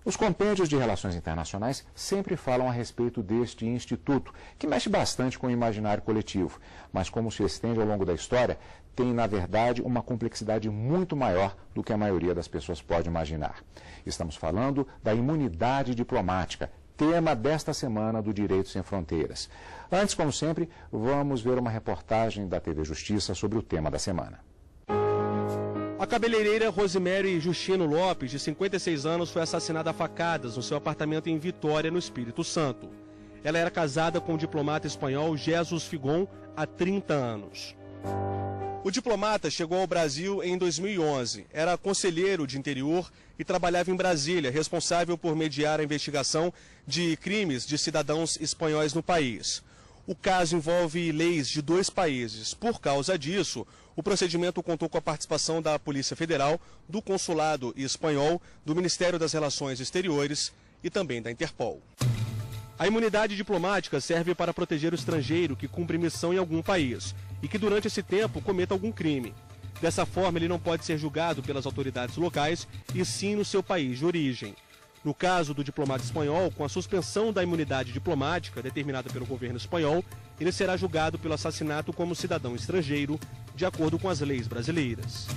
Os compêndios de relações internacionais sempre falam a respeito deste instituto, que mexe bastante com o imaginário coletivo, mas como se estende ao longo da história, tem, na verdade, uma complexidade muito maior do que a maioria das pessoas pode imaginar. Estamos falando da imunidade diplomática, tema desta semana do Direito Sem Fronteiras. Antes, como sempre, vamos ver uma reportagem da TV Justiça sobre o tema da semana. A cabeleireira Rosemary Justino Lopes, de 56 anos, foi assassinada a facadas no seu apartamento em Vitória, no Espírito Santo. Ela era casada com o diplomata espanhol Jesus Figon há 30 anos. O diplomata chegou ao Brasil em 2011. Era conselheiro de interior e trabalhava em Brasília, responsável por mediar a investigação de crimes de cidadãos espanhóis no país. O caso envolve leis de 2 países. Por causa disso, o procedimento contou com a participação da Polícia Federal, do Consulado Espanhol, do Ministério das Relações Exteriores e também da Interpol. A imunidade diplomática serve para proteger o estrangeiro que cumpre missão em algum país e que durante esse tempo cometa algum crime. Dessa forma, ele não pode ser julgado pelas autoridades locais e sim no seu país de origem. No caso do diplomata espanhol, com a suspensão da imunidade diplomática determinada pelo governo espanhol, ele será julgado pelo assassinato como cidadão estrangeiro, de acordo com as leis brasileiras.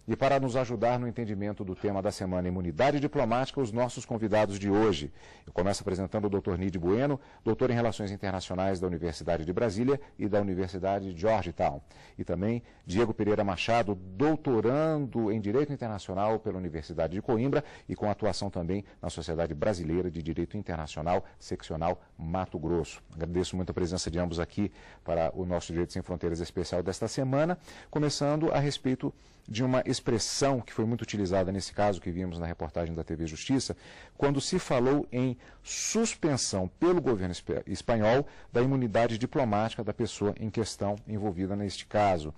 E para nos ajudar no entendimento do tema da semana Imunidade Diplomática, os nossos convidados de hoje. Eu começo apresentando o Dr. Nid Bueno, doutor em Relações Internacionais da Universidade de Brasília e da Universidade de Georgetown. E também Diego Pereira Machado, doutorando em Direito Internacional pela Universidade de Coimbra e com atuação também na Sociedade Brasileira de Direito Internacional, seccional Mato Grosso. Agradeço muito a presença de ambos aqui para o nosso Direito Sem Fronteiras especial desta semana, começando a respeito de uma expressão que foi muito utilizada nesse caso que vimos na reportagem da TV Justiça, quando se falou em suspensão pelo governo espanhol da imunidade diplomática da pessoa em questão envolvida neste caso.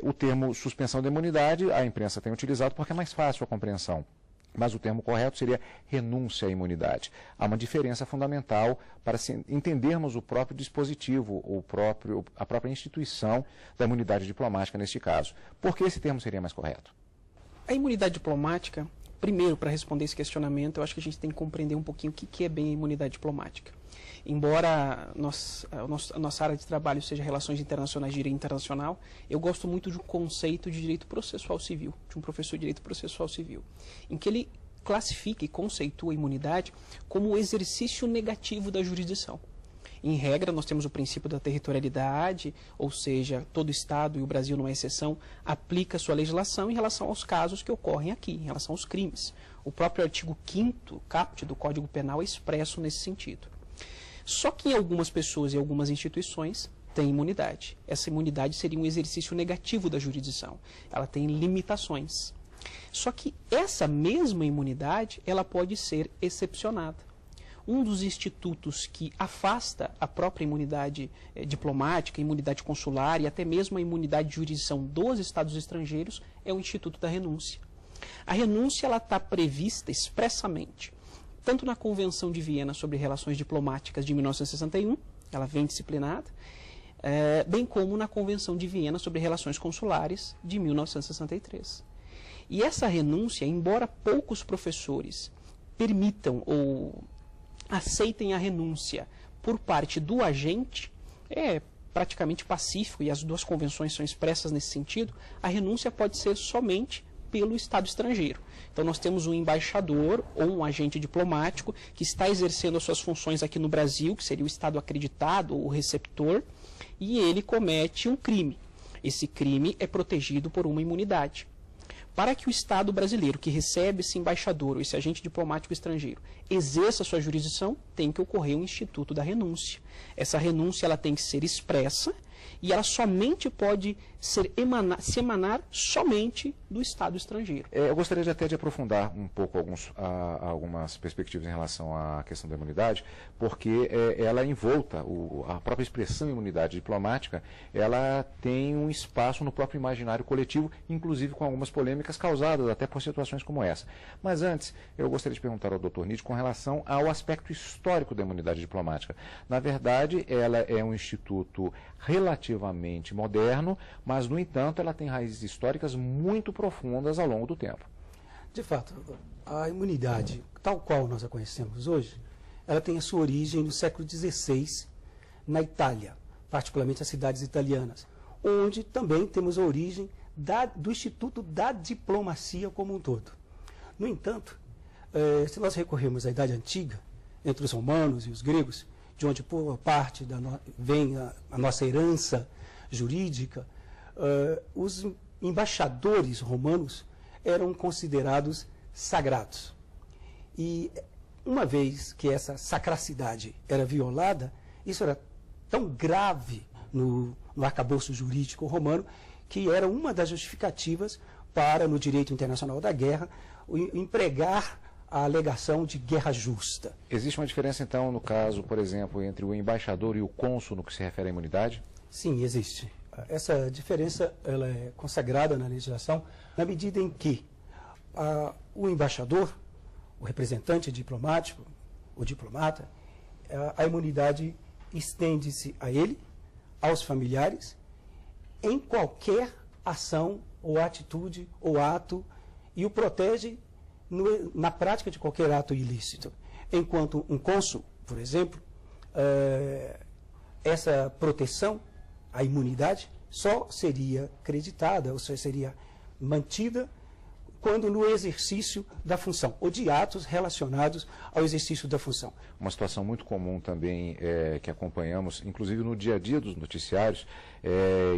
O termo suspensão da imunidade a imprensa tem utilizado porque é mais fácil a compreensão. Mas o termo correto seria renúncia à imunidade. Há uma diferença fundamental para entendermos o próprio dispositivo, a própria instituição da imunidade diplomática neste caso. Por que esse termo seria mais correto? A imunidade diplomática, primeiro, para responder esse questionamento, eu acho que a gente tem que compreender um pouquinho o que é bem a imunidade diplomática. Embora a nossa área de trabalho seja relações internacionais e direito internacional, eu gosto muito de um conceito de direito processual civil, de um professor de direito processual civil, em que ele classifica e conceitua a imunidade como o exercício negativo da jurisdição. Em regra, nós temos o princípio da territorialidade, ou seja, todo Estado, e o Brasil não é exceção, aplica sua legislação em relação aos casos que ocorrem aqui, em relação aos crimes. O próprio artigo 5º, caput do Código Penal, é expresso nesse sentido. Só que em algumas pessoas e algumas instituições tem imunidade. Essa imunidade seria um exercício negativo da jurisdição. Ela tem limitações. Só que essa mesma imunidade, ela pode ser excepcionada. Um dos institutos que afasta a própria imunidade diplomática, imunidade consular e até mesmo a imunidade de jurisdição dos Estados estrangeiros é o Instituto da Renúncia. A renúncia está prevista expressamente tanto na Convenção de Viena sobre Relações Diplomáticas de 1961, ela vem disciplinada, bem como na Convenção de Viena sobre Relações Consulares de 1963. E essa renúncia, embora poucos professores permitam ou aceitem a renúncia por parte do agente, é praticamente pacífico, e as 2 convenções são expressas nesse sentido, a renúncia pode ser somente pelo Estado estrangeiro. Então nós temos um embaixador ou um agente diplomático que está exercendo as suas funções aqui no Brasil, que seria o Estado acreditado ou o receptor, e ele comete um crime. Esse crime é protegido por uma imunidade. Para que o Estado brasileiro que recebe esse embaixador ou esse agente diplomático estrangeiro exerça sua jurisdição, tem que ocorrer o Instituto da Renúncia. Essa renúncia ela tem que ser expressa e ela somente pode se emanar somente do Estado estrangeiro. Eu gostaria de até de aprofundar um pouco algumas perspectivas em relação à questão da imunidade, porque ela é envolta, a própria expressão imunidade diplomática, ela tem um espaço no próprio imaginário coletivo, inclusive com algumas polêmicas causadas até por situações como essa. Mas antes, eu gostaria de perguntar ao Dr. Nid com relação ao aspecto histórico da imunidade diplomática. Na verdade, ela é um instituto relativamente moderno, mas, no entanto, ela tem raízes históricas muito profundas ao longo do tempo. De fato, a imunidade, tal qual nós a conhecemos hoje, ela tem a sua origem no século XVI, na Itália, particularmente as cidades italianas, onde também temos a origem do Instituto da Diplomacia como um todo. No entanto, se nós recorrermos à Idade Antiga, entre os romanos e os gregos, de onde por parte vem a nossa herança jurídica, os embaixadores romanos eram considerados sagrados. E uma vez que essa sacracidade era violada, isso era tão grave no arcabouço jurídico romano, que era uma das justificativas para, no direito internacional da guerra, empregar a alegação de guerra justa. Existe uma diferença, então, no caso, por exemplo, entre o embaixador e o cônsul no que se refere à imunidade? Sim, existe. Essa diferença ela é consagrada na legislação na medida em que o embaixador, o representante diplomático, o diplomata, a imunidade estende-se a ele, aos familiares, em qualquer ação ou atitude ou ato, e o protege na prática de qualquer ato ilícito. Enquanto um cônsul, por exemplo, essa proteção, a imunidade, só seria creditada, ou só seria mantida quando no exercício da função, ou de atos relacionados ao exercício da função. Uma situação muito comum também que acompanhamos, inclusive no dia a dia dos noticiários,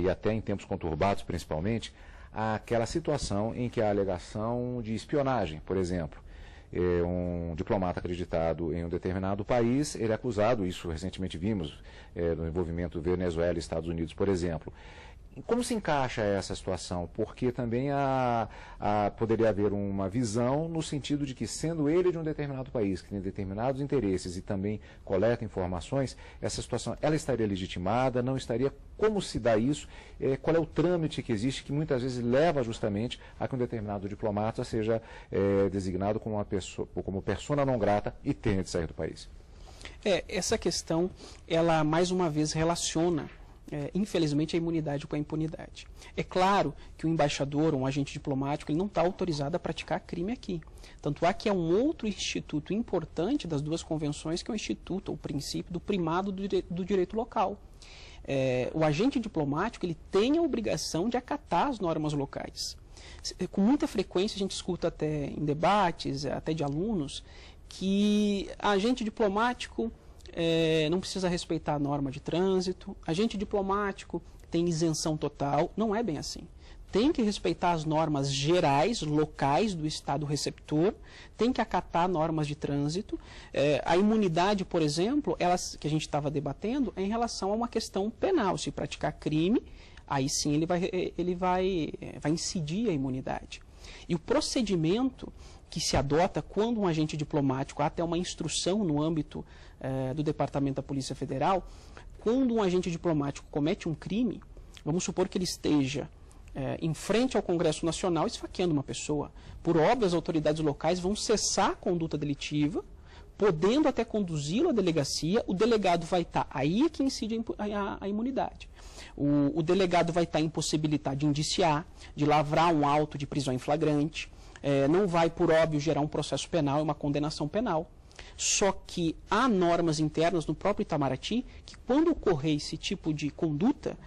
e até em tempos conturbados principalmente, aquela situação em que há alegação de espionagem, por exemplo. Um diplomata acreditado em um determinado país, ele é acusado, isso recentemente vimos, no envolvimento Venezuela e Estados Unidos, por exemplo. Como se encaixa essa situação? Porque também poderia haver uma visão no sentido de que, sendo ele de um determinado país, que tem determinados interesses e também coleta informações, essa situação ela estaria legitimada, não estaria? Como se dá isso? Qual é o trâmite que existe que muitas vezes leva justamente a que um determinado diplomata seja designado como persona não grata e tenha de sair do país? Essa questão, ela mais uma vez relaciona infelizmente, a imunidade com a impunidade. É claro que o embaixador ou um agente diplomático ele não está autorizado a praticar crime aqui. Tanto há que é um outro instituto importante das duas convenções, que é o instituto, o princípio do primado do direito local. O agente diplomático ele tem a obrigação de acatar as normas locais. Com muita frequência a gente escuta até em debates, até de alunos, que agente diplomático não precisa respeitar a norma de trânsito, agente diplomático tem isenção total. Não é bem assim. Tem que respeitar as normas gerais, locais do Estado receptor, tem que acatar normas de trânsito. A imunidade, por exemplo, que a gente estava debatendo, é em relação a uma questão penal. Se praticar crime, aí sim ele vai incidir a imunidade. E o procedimento que se adota quando um agente diplomático, há até uma instrução no âmbito do Departamento da Polícia Federal, quando um agente diplomático comete um crime, vamos supor que ele esteja em frente ao Congresso Nacional esfaqueando uma pessoa. Por óbvio, as autoridades locais vão cessar a conduta delitiva, podendo até conduzi-lo à delegacia. O delegado vai estar, aí é que incide a imunidade. O delegado vai estar impossibilitado de indiciar, de lavrar um auto de prisão em flagrante, não vai, por óbvio, gerar um processo penal e uma condenação penal. Só que há normas internas no próprio Itamaraty que, quando ocorrer esse tipo de conduta,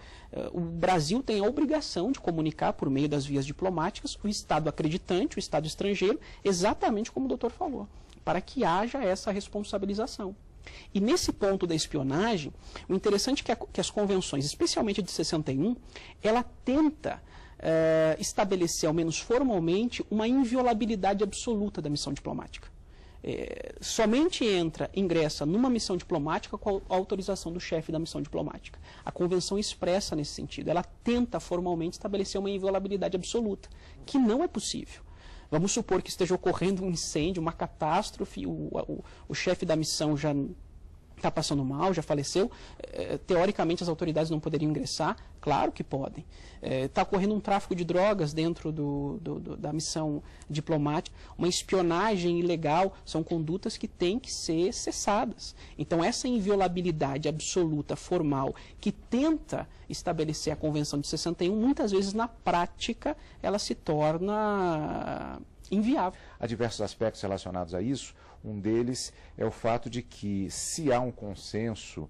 o Brasil tem a obrigação de comunicar por meio das vias diplomáticas o Estado acreditante, o Estado estrangeiro, exatamente como o doutor falou, para que haja essa responsabilização. E nesse ponto da espionagem, o interessante é que as convenções, especialmente a de 61, ela tenta estabelecer, ao menos formalmente, uma inviolabilidade absoluta da missão diplomática. Somente ingressa numa missão diplomática com a autorização do chefe da missão diplomática. A convenção expressa nesse sentido. Ela tenta formalmente estabelecer uma inviolabilidade absoluta, que não é possível. Vamos supor que esteja ocorrendo um incêndio, uma catástrofe, o chefe da missão já está passando mal, já faleceu. Teoricamente, as autoridades não poderiam ingressar? Claro que podem. Está ocorrendo um tráfico de drogas dentro da missão diplomática, uma espionagem ilegal, são condutas que têm que ser cessadas. Então, essa inviolabilidade absoluta, formal, que tenta estabelecer a Convenção de 61, muitas vezes, na prática, ela se torna inviável. Há diversos aspectos relacionados a isso. Um deles é o fato de que, se há um consenso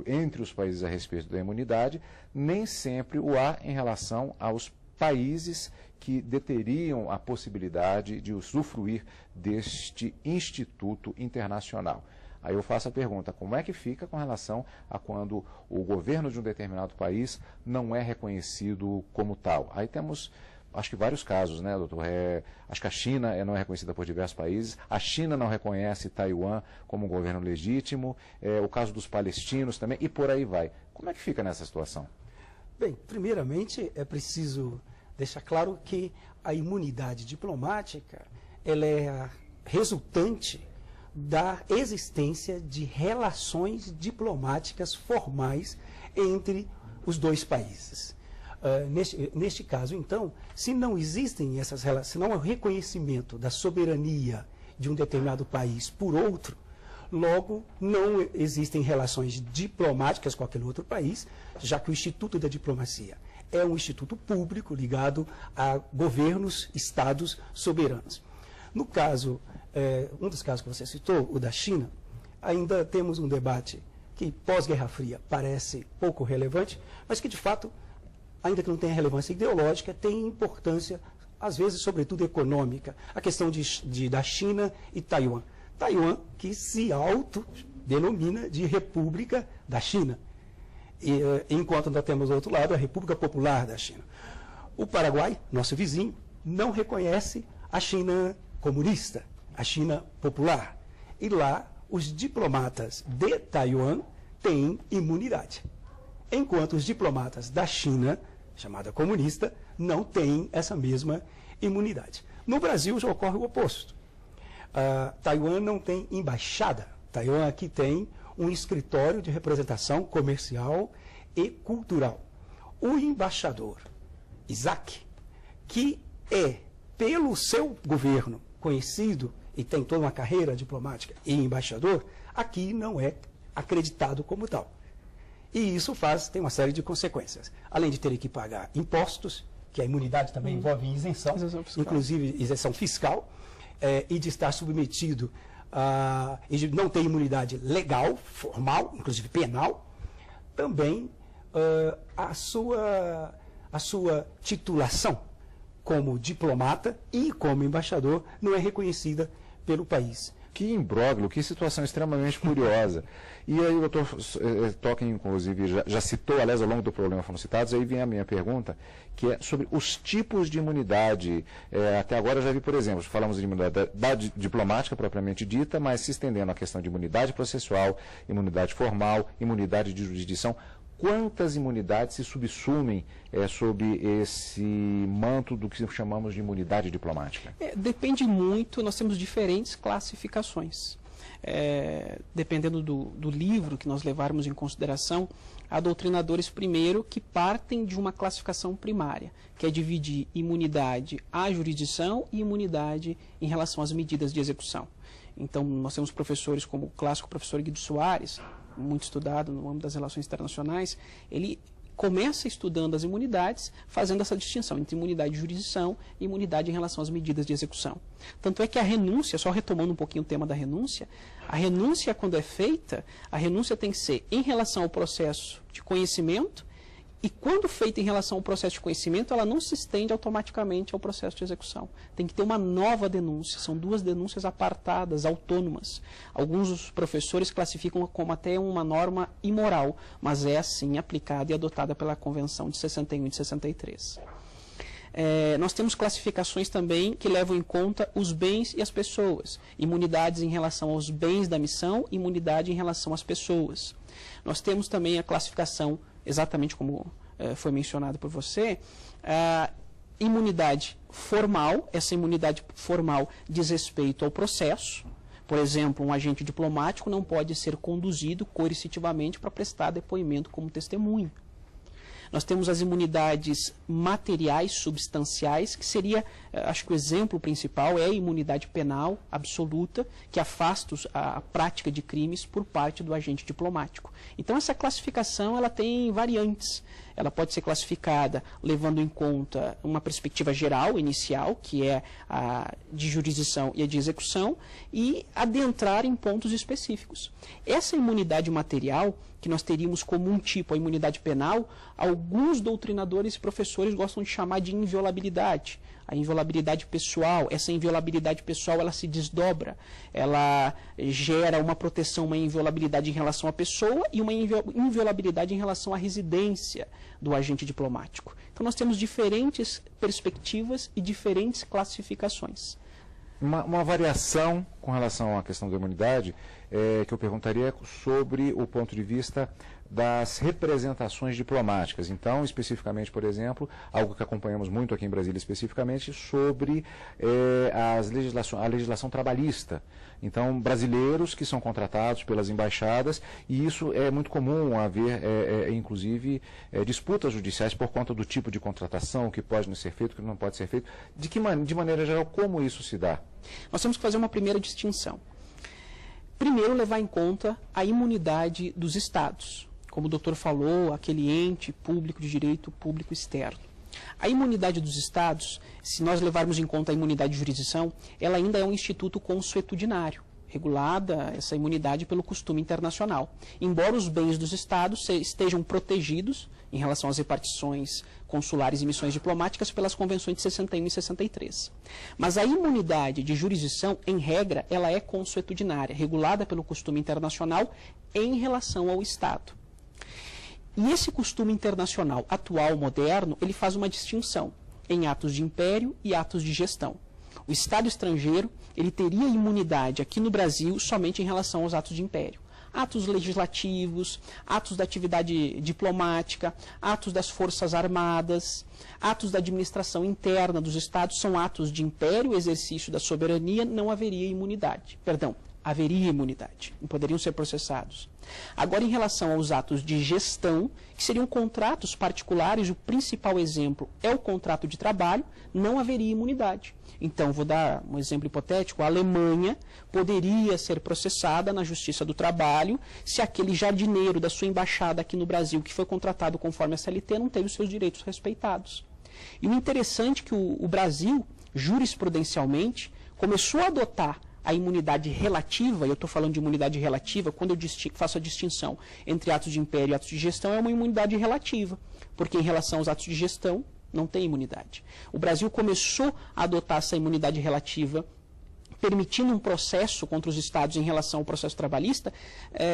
entre os países a respeito da imunidade, nem sempre o há em relação aos países que deteriam a possibilidade de usufruir deste instituto internacional. Aí eu faço a pergunta, como é que fica com relação a quando o governo de um determinado país não é reconhecido como tal? Aí temos, acho que vários casos, né, doutor? Acho que a China não é reconhecida por diversos países, a China não reconhece Taiwan como um governo legítimo, o caso dos palestinos também, e por aí vai. Como é que fica nessa situação? Bem, primeiramente é preciso deixar claro que a imunidade diplomática ela é resultante da existência de relações diplomáticas formais entre os dois países. Neste caso, então, se não existem essas relações, se não há o reconhecimento da soberania de um determinado país por outro, logo não existem relações diplomáticas com aquele outro país, já que o Instituto da Diplomacia é um instituto público ligado a governos, estados soberanos. No caso, um dos casos que você citou, o da China, ainda temos um debate que pós-Guerra Fria parece pouco relevante, mas que de fato, ainda que não tenha relevância ideológica, tem importância, às vezes, sobretudo econômica, a questão da China e Taiwan. Taiwan, que se autodenomina de República da China, enquanto nós temos do outro lado a República Popular da China. O Paraguai, nosso vizinho, não reconhece a China comunista, a China popular. E lá, os diplomatas de Taiwan têm imunidade, enquanto os diplomatas da China, chamada comunista, não têm essa mesma imunidade. No Brasil já ocorre o oposto. Taiwan não tem embaixada. Taiwan aqui tem um escritório de representação comercial e cultural. O embaixador, Isaac, que é, pelo seu governo, conhecido e tem toda uma carreira diplomática e embaixador, aqui não é acreditado como tal. E isso tem uma série de consequências. Além de ter que pagar impostos, que a imunidade também envolve isenção inclusive isenção fiscal, e de estar submetido e de não ter imunidade legal, formal, inclusive penal, também a sua titulação como diplomata e como embaixador não é reconhecida pelo país. Que imbróglio, que situação extremamente curiosa. E aí o doutor Tocqueville, inclusive, já citou, aliás, ao longo do programa foram citados, aí vem a minha pergunta, que é sobre os tipos de imunidade. Até agora eu já vi, por exemplo, falamos de imunidade diplomática propriamente dita, mas se estendendo à questão de imunidade processual, imunidade formal, imunidade de jurisdição. Quantas imunidades se subsumem sob esse manto do que chamamos de imunidade diplomática? Depende muito, nós temos diferentes classificações. Dependendo do livro que nós levarmos em consideração, há doutrinadores, primeiro, que partem de uma classificação primária, que é dividir imunidade à jurisdição e imunidade em relação às medidas de execução. Então, nós temos professores como o clássico professor Guido Soares, muito estudado no âmbito das relações internacionais. Ele começa estudando as imunidades, fazendo essa distinção entre imunidade de jurisdição e imunidade em relação às medidas de execução. Tanto é que a renúncia, só retomando um pouquinho o tema da renúncia, a renúncia, quando é feita, a renúncia tem que ser em relação ao processo de conhecimento, e quando feita em relação ao processo de conhecimento, ela não se estende automaticamente ao processo de execução. Tem que ter uma nova denúncia, são duas denúncias apartadas, autônomas. Alguns dos professores classificam como até uma norma imoral, mas é assim aplicada e adotada pela Convenção de 61 e de 63. Nós temos classificações também que levam em conta os bens e as pessoas. Imunidades em relação aos bens da missão, imunidade em relação às pessoas. Nós temos também a classificação, exatamente como foi mencionado por você, imunidade formal. Essa imunidade formal diz respeito ao processo. Por exemplo, um agente diplomático não pode ser conduzido coercitivamente para prestar depoimento como testemunha. Nós temos as imunidades materiais, substanciais, que seria acho que o exemplo principal é a imunidade penal absoluta, que afasta a prática de crimes por parte do agente diplomático. Então, essa classificação ela tem variantes. Ela pode ser classificada levando em conta uma perspectiva geral, inicial, que é a de jurisdição e a de execução, e adentrar em pontos específicos. Essa imunidade material, que nós teríamos como um tipo, a imunidade penal, alguns doutrinadores e professores gostam de chamar de inviolabilidade. A inviolabilidade pessoal, essa inviolabilidade pessoal, ela se desdobra, ela gera uma proteção, uma inviolabilidade em relação à pessoa e uma inviolabilidade em relação à residência do agente diplomático. Então nós temos diferentes perspectivas e diferentes classificações. Uma variação com relação à questão da imunidade que eu perguntaria sobre o ponto de vista das representações diplomáticas. Então, especificamente, por exemplo, algo que acompanhamos muito aqui em Brasília especificamente, sobre a legislação trabalhista. Então, brasileiros que são contratados pelas embaixadas, e isso é muito comum haver, inclusive, disputas judiciais por conta do tipo de contratação, o que pode não ser feito, o que não pode ser feito. De maneira geral, como isso se dá? Nós temos que fazer uma primeira distinção. Primeiro, levar em conta a imunidade dos Estados. Como o doutor falou, aquele ente público de direito público externo. A imunidade dos Estados, se nós levarmos em conta a imunidade de jurisdição, ela ainda é um instituto consuetudinário, regulada essa imunidade pelo costume internacional. Embora os bens dos Estados estejam protegidos em relação às repartições consulares e missões diplomáticas pelas convenções de 61 e 63. Mas a imunidade de jurisdição, em regra, ela é consuetudinária, regulada pelo costume internacional em relação ao Estado. E esse costume internacional atual, moderno, ele faz uma distinção em atos de império e atos de gestão. O Estado estrangeiro, ele teria imunidade aqui no Brasil somente em relação aos atos de império. Atos legislativos, atos da atividade diplomática, atos das forças armadas, atos da administração interna dos Estados são atos de império, exercício da soberania, não haveria imunidade. Haveria imunidade, não poderiam ser processados. Agora, em relação aos atos de gestão, que seriam contratos particulares, o principal exemplo é o contrato de trabalho, não haveria imunidade. Então, vou dar um exemplo hipotético, a Alemanha poderia ser processada na Justiça do Trabalho se aquele jardineiro da sua embaixada aqui no Brasil, que foi contratado conforme a CLT, não teve os seus direitos respeitados. E o interessante é que o Brasil, jurisprudencialmente, começou a adotar a imunidade relativa, e eu estou falando de imunidade relativa, quando eu faço a distinção entre atos de império e atos de gestão, é uma imunidade relativa, porque em relação aos atos de gestão, não tem imunidade. O Brasil começou a adotar essa imunidade relativa, permitindo um processo contra os Estados em relação ao processo trabalhista,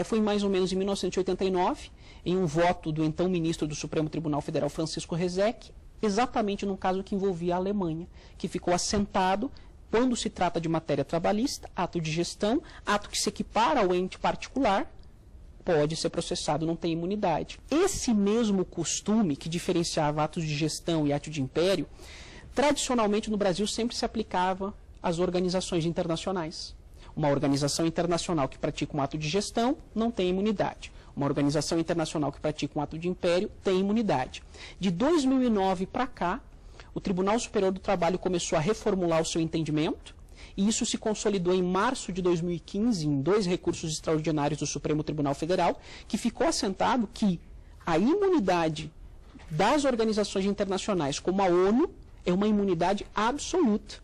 foi mais ou menos em 1989, em um voto do então ministro do Supremo Tribunal Federal, Francisco Rezec, exatamente num caso que envolvia a Alemanha, que ficou assentado quando se trata de matéria trabalhista, ato de gestão, ato que se equipara ao ente particular, pode ser processado, não tem imunidade. Esse mesmo costume que diferenciava atos de gestão e ato de império, tradicionalmente no Brasil sempre se aplicava às organizações internacionais. Uma organização internacional que pratica um ato de gestão não tem imunidade. Uma organização internacional que pratica um ato de império tem imunidade. De 2009 para cá, o Tribunal Superior do Trabalho começou a reformular o seu entendimento, e isso se consolidou em março de 2015, em 2 recursos extraordinários do Supremo Tribunal Federal, que ficou assentado que a imunidade das organizações internacionais, como a ONU, é uma imunidade absoluta,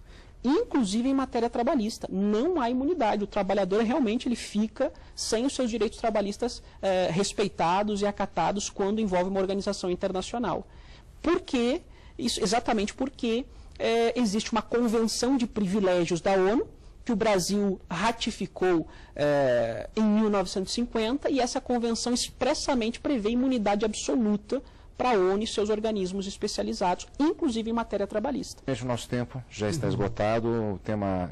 inclusive em matéria trabalhista. Não há imunidade. O trabalhador realmente ele fica sem os seus direitos trabalhistas respeitados e acatados quando envolve uma organização internacional. Por quê? Isso, exatamente porque existe uma convenção de privilégios da ONU, que o Brasil ratificou em 1950, e essa convenção expressamente prevê imunidade absoluta para a ONU e seus organismos especializados, inclusive em matéria trabalhista. O nosso tempo já está esgotado. O tema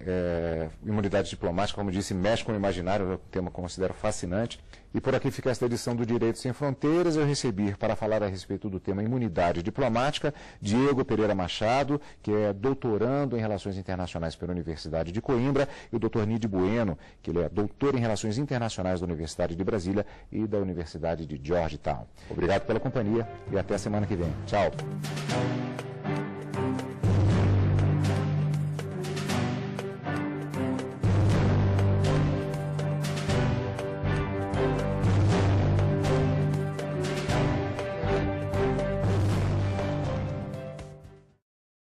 imunidade diplomática, como disse, mexe com o imaginário, é um tema que eu considero fascinante. E por aqui fica esta edição do Direito Sem Fronteiras. Eu recebi para falar a respeito do tema imunidade diplomática Diego Pereira Machado, que é doutorando em Relações Internacionais pela Universidade de Coimbra, e o Dr. Niide Bueno, que ele é doutor em Relações Internacionais da Universidade de Brasília e da Universidade de Georgetown. Obrigado pela companhia e até a semana que vem. Tchau.